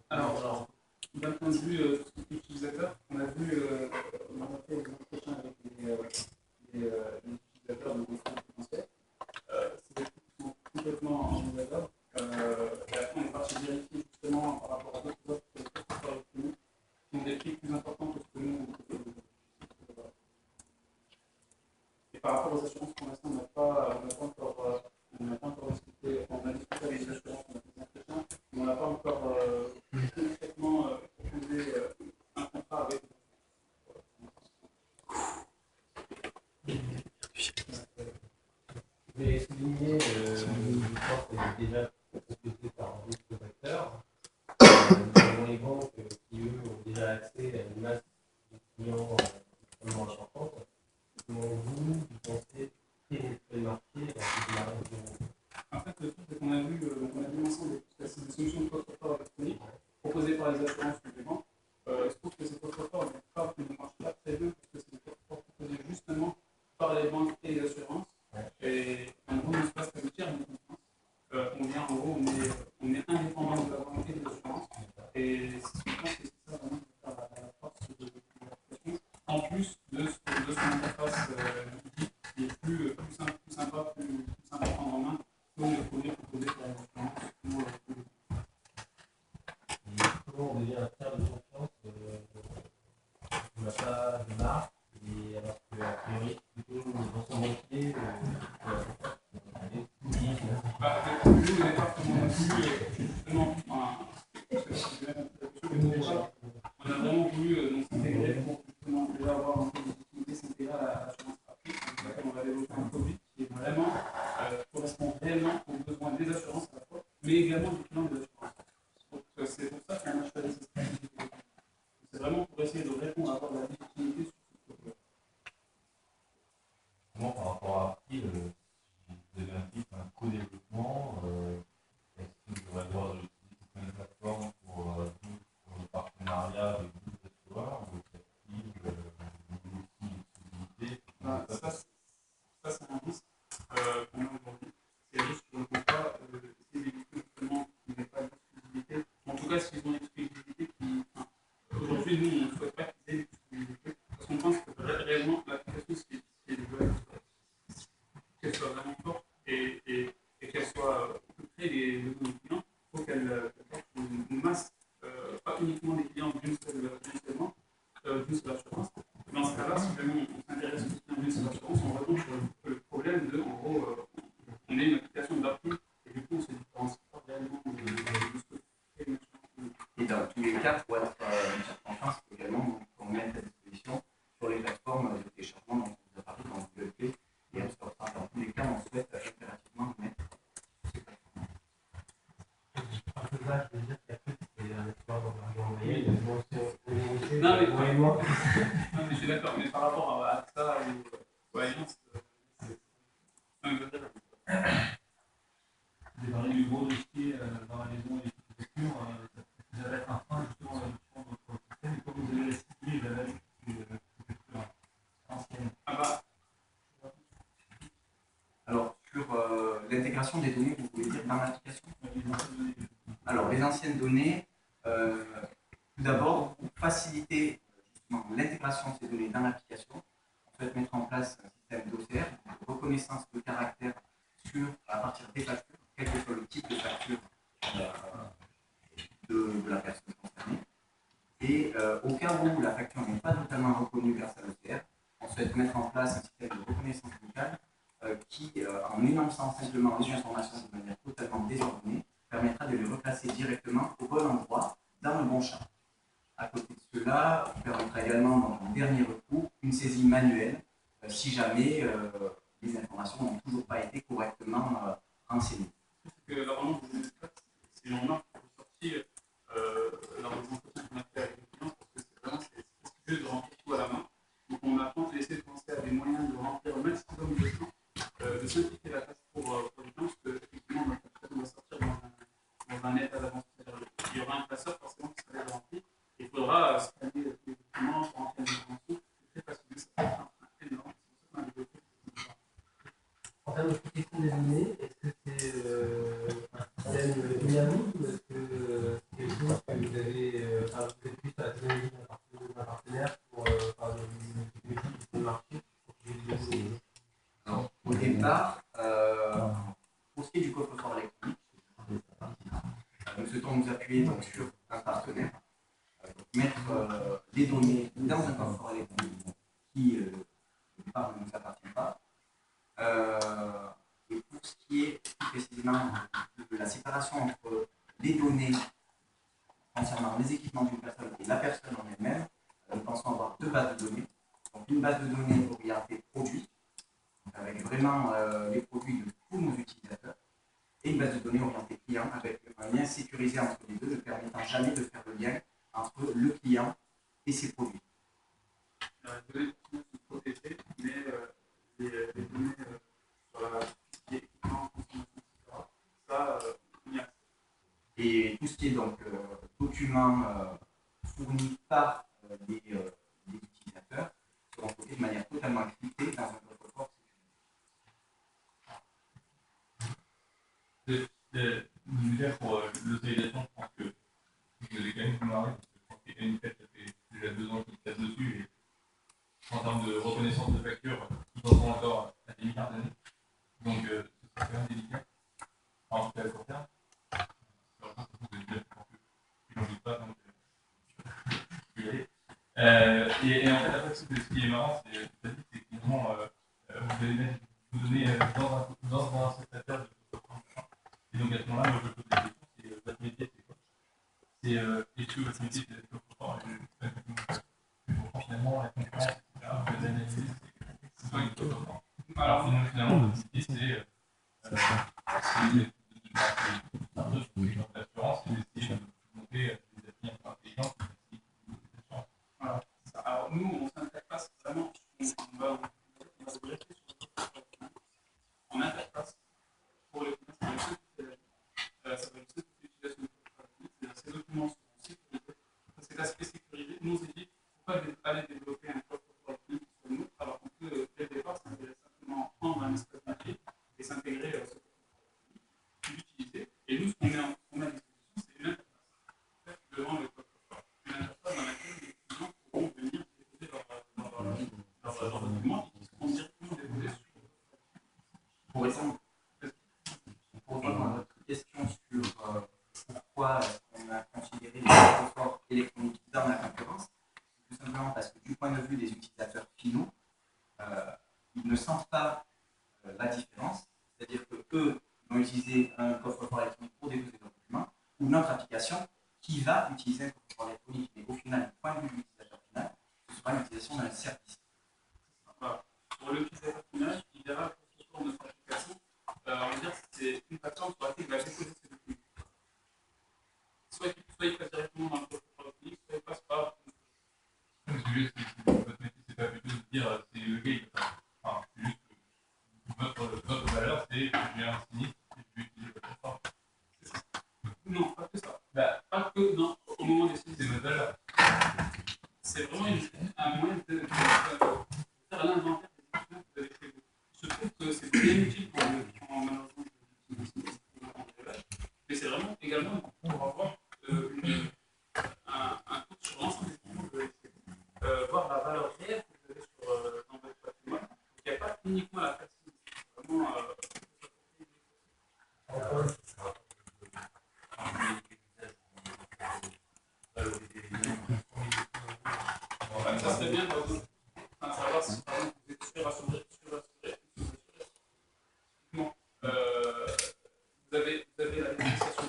Alors, d'un point de vue utilisateur, on a vu, on a fait des entretiens avec les utilisateurs de différents potentiels. C'est des trucs qui sont complètement envisageables. Et après, on est parti vérifier justement par rapport à d'autres offres que les transporteurs électroniques qui ont des prix plus importants que ce que nous on peut. Et par rapport aux assurances, pour l'instant, on n'a pas encore discuté, on a discuté avec les assurances, on a fait des entretiens, mais on n'a pas encore concrètement proposé un contrat avec. Vous avez souligné une force qui est déjà complétée par d'autres acteurs. Nous avons les banques qui, eux, ont déjà accès à une masse de clients extrêmement importante. Comment vous pensez pénétrer le marché et démarrer de zéro? En fait, le truc, c'est qu'on a vu l'ensemble des solutions de coffre-fort électronique proposées par les assurances ou les banques. Je trouve que ces coffre-forts ne marchent pas très bien parce que c'est des coffre-forts proposés justement par les banques et les assurances. Et en gros, on se passe comme tiers de confiance. On vient, en gros, on est indépendant de la banque et de l'assurance. Et je pense que c'est ça vraiment qui va faire la force de l'application. En plus de son interface qui est plus simple, plus sympa, plus simple à prendre en main. Donc, le produit proposé par les assurances. Comment on devient un tiers de confiance? On n'a pas de marque, et alors qu'à priori, plutôt dans son banquier, Nous, au départ, comme on a voulu, justement, on a vraiment voulu donc, s'intégrer pour justement déjà avoir un peu de légitimité, s'intégrer à l'assurance pratique. On va développer un produit qui est vraiment, correspond réellement aux besoins des assurances à la fois, mais également du client des assurances. Donc, c'est pour ça qu'on a choisi cette stratégie. C'est vraiment pour essayer de répondre à avoir la légitimité sur ce produit. Comment par rapport à prix, vous avez un co-développement, est-ce que vous aurez le droit d'utiliser certaines plateformes pour le partenariat avec d'autres assureurs ou est-ce qu'il Ça, c'est un risque qu'on a aujourd'hui. C'est juste qu'on ne peut pas essayer d'éviter justement qu'il n'y ait pas d'exclusivité. En tout cas, s'ils ont une exclusivité aujourd'hui, nous, on ne souhaite pas qu'ils aient l'exclusivité parce qu'on pense que réellement, l'application, c'est de qu'elle soit vraiment forte et qu'elle soit près des nouveaux clients. Il faut qu'elle porte une masse, pas uniquement des clients d'une seule assurance. Dans ce cas-là, si vraiment on s'intéresse aux clients d'une seule assurance, on retombe sur le problème de, en gros, on est une application d'appui et du coup, on se différencie pas réellement de ce que fait une assurance. Et dans tous les cas, pour être une certaine confiance, il faut également qu'on mette à disposition sur les plateformes de téléchargement dont on vous a parlé dans Google Play et App Store. Dans tous les cas, on souhaite impérativement mettre ces plateformes. un peu vache de dire qu'après, c'est un espoir dans l'argent moyen. Non, mais je suis d'accord, mais par rapport à ça ou à Alliance, c'est exagéré. Démarrer du gros dossier dans la maison et les futures, ça va être un frein justement à l'évolution de notre système. Et comme vous avez ciblé l'analyse ancienne. Alors, sur l'intégration des données, vous pouvez dire dans l'application. Alors, les anciennes données, tout d'abord, pour faciliter justement l'intégration de ces données dans l'application, on souhaite mettre en place un système d'OCR, de reconnaissance de caractère à partir des factures, quel que soit le type de facture de la personne concernée. Et au cas où la facture n'est pas totalement reconnue grâce à l'OCR, on souhaite mettre en place un système de reconnaissance vocale qui, en énonçant simplement les informations de manière totalement désordonnée, permettra de les replacer directement au bon endroit, dans le bon champ. À côté de cela, on permettra également, dans un dernier recours, une saisie manuelle si jamais les informations n'ont toujours pas été correctement renseignées. Que normalement, c'est normalement sorti lors des entretiens qu'on a fait avec les clients, parce que c'est vraiment c'est de remplir tout à la main. Donc on a essayé de penser à des moyens de remplir le maximum de temps, de simplifier la tâche pour les clients, parce qu'effectivement, notre application va sortir dans un état d'avance. Il y aura un classeur forcément qui sera déjà rempli, et il faudra scanner les documents pour remplir les informations. C'est très facile, ça peut être un énorme, c'est pour ça qu'on a développé. en termes de protection des données, est-ce que c'est un système dynamique ou est-ce que c'est quelque chose que vous avez, enfin, vous êtes plus à la technologie d'un partenaire pour faire des technologies qui sont marché pour que les données. Alors, au départ, pour ce qui est du coffre-fort électronique, nous souhaitons nous appuyer donc, sur un partenaire, mettre des données dans un coffre-fort électronique qui, au départ, ne nous appartient pas. Et pour ce qui est plus précisément de la séparation entre les données concernant les équipements d'une personne et la personne en elle-même, nous pensons avoir deux bases de données. Donc une base de données orientée produit, avec vraiment les produits de tous nos utilisateurs, et une base de données orientée client, avec un lien sécurisé entre les deux, ne permettant jamais de faire le lien entre le client et ses produits. Les données sont protégées, mais les données sur les équipements, consommation, etc., ça, il y a. Et tout ce qui est donc documents fournis par les utilisateurs seront stockés de manière totalement cryptée dans un coffre-fort sécurisé. Déjà pour l'autorisation, je pense que vous allez quand même vous marrer, parce que je pense qu'il y a une fête, ça fait déjà 2 ans qu'il se passe dessus, et en termes de reconnaissance de facture, ils en sont encore à des milliards d'années. Donc ce sera quand même délicat, en tout cas à court terme. Je n'en doute pas, donc je peux y aller. Et en fait, après, ce qui est marrant, c'est que finalement, vous allez mettre vous donner dans un secteur de et donc à ce moment-là, moi je pose des questions, c'est votre métier, c'est quoi? C'est est-ce que votre métier c'est d'être confortant et finalement la concurrence, etc., vous analysez, c'est quoi une confortant? Alors finalement, votre métier c'est l'assurance, c'est d'essayer de monter des applis intelligents. Voilà. Alors nous, on s'interface vraiment, on va se greffer sur en interface pour les commerces. Ça va être l'utilisation de c'est-à-dire ces documents sont sécurisés. Cet aspect sécurisé nous évite de ne pas aller développer un coffre-fort qui soit nous, alors qu'on peut dès le départ s'intégrer simplement prendre un espace métier et s'intégrer ce coffre-fort, l'utiliser. Et nous, ce qu'on met à disposition, c'est une interface devant le coffre-fort. Une interface dans laquelle les clients pourront venir déposer leurs documents et qui seront directement déposés sur le coffre-fort. Pour répondre à votre question sur pourquoi on a considéré les coffres-forts électroniques dans la concurrence, tout simplement parce que du point de vue des utilisateurs finaux, ils ne sentent pas la différence, c'est-à-dire qu'eux vont utiliser un coffre-fort électronique pour déposer leurs documents, ou notre application qui va utiliser un coffre-fort électronique, mais au final, du point de vue de l'utilisateur final, ce sera l'utilisation d'un service. Voilà. Pour l'utilisateur final, il verra que sur notre application, on va dire que c'est une plateforme sur laquelle il va déposer ses documents. Soit il passe directement dans le coffre-fort électronique, soit il passe par. Le sujet, c'est que votre métier, c'est pas plutôt de dire c'est le gay. Enfin, c'est juste que votre valeur, c'est que j'ai un sinistre et je vais utiliser votre plateforme. Non, pas que ça. Pas que, non, au moment des sinistres. C'est votre valeur. C'est vraiment un moyen de faire l'inventaire des documents que vous avez fait. Il se trouve que c'est bien utile pour malheureusement mais c'est vraiment également pour avoir un coup sur l'ensemble des documents que vous avez fait. Voir la valeur réelle que vous avez dans votre patrimoine. Il n'y a pas uniquement la facilité. Vraiment. Ça serait bien de savoir si par exemple vous êtes surassuré. Vous avez la négociation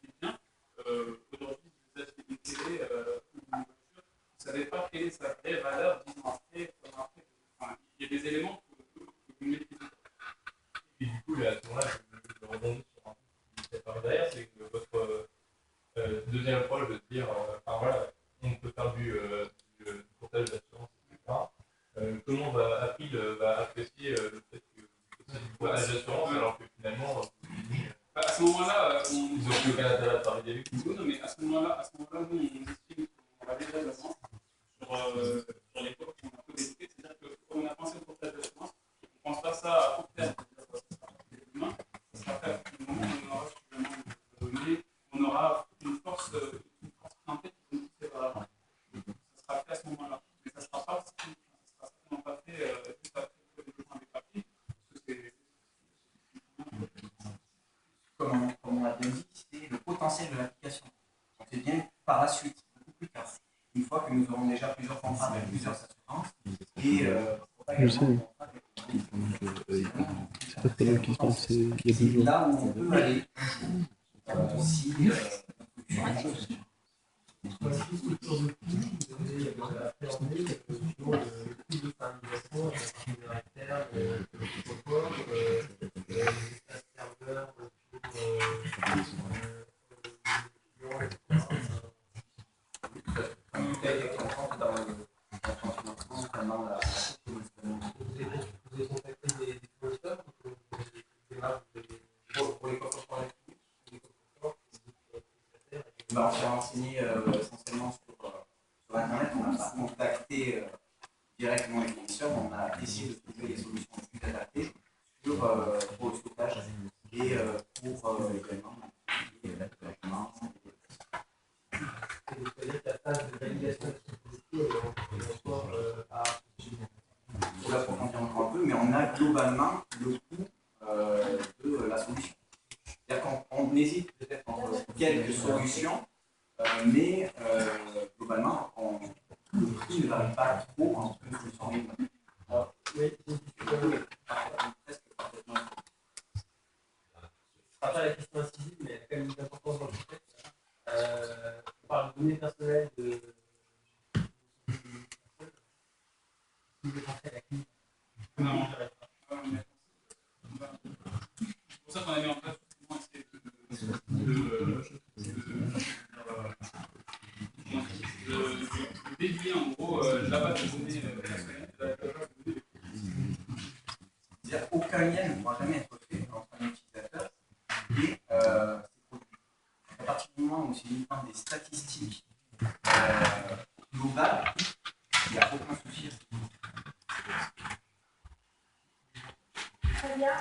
des biens. Aujourd'hui, vous achetez une télé ou une voiture, vous ne savez pas quelle est sa vraie valeur 10 ans après, 3 ans après. Enfin, il y a des éléments que vous maîtrisez pas. Et du coup, à ce moment-là, je rebondis sur un truc qui apparaît derrière, c'est que votre deuxième approche de dire, enfin voilà, on peut faire du courtage d'assurance, etc. Comment April va apprécier le fait que vous fassiez du courtage d'assurance alors que finalement, À ce moment-là, ils n'ont plus aucun intérêt à travailler avec vous. non, mais à ce moment-là, nous, on estime qu'on va déjà de l'avance sur l'époque qu'on a codéliqué. C'est-à-dire que quand on a pensé au courtage d'assurance, on ne pense pas ça à court terme. potentiel de l'application. On sait bien que par la suite, beaucoup plus tard, une fois que nous aurons déjà plusieurs contrats avec plusieurs assurances, et Je sais. C'est pas là qui se passe il y a 2 jours. là où on peut aller si Autour de qui vous avez appréhendé le coût de stabilisation, la partenaire externe, le support, les espaces serveurs, vous avez contacté des fournisseurs pour les coffres forts électriques, on s'est renseigné essentiellement sur Internet, on n'a pas contacté directement les fournisseurs, on a essayé de trouver les solutions les plus adaptées pour le stockage et pour également c'est-à-dire que la phase de validation de ce dispositif est encore à pour l'approfondir encore un peu, mais on a globalement le coût de la solution. C'est-à-dire qu'on hésite peut-être entre quelques solutions, mais globalement, le prix ne varie pas trop entre une solution et une autre. Alors, oui, Presque parfaitement. je partage la question incisive, mais elle a quand même une importance dans le contexte. On parle de données personnelles de la clinique. Non. C'est pour ça qu'on a mis en place de dédier en gros la base de données personnelle de la base de données. C'est-à-dire aucun lien ne pourra jamais être fait entre un utilisateur et ses produits. À partir du moment où c'est uniquement des statistiques globales, il n'y a aucun souci. Très bien.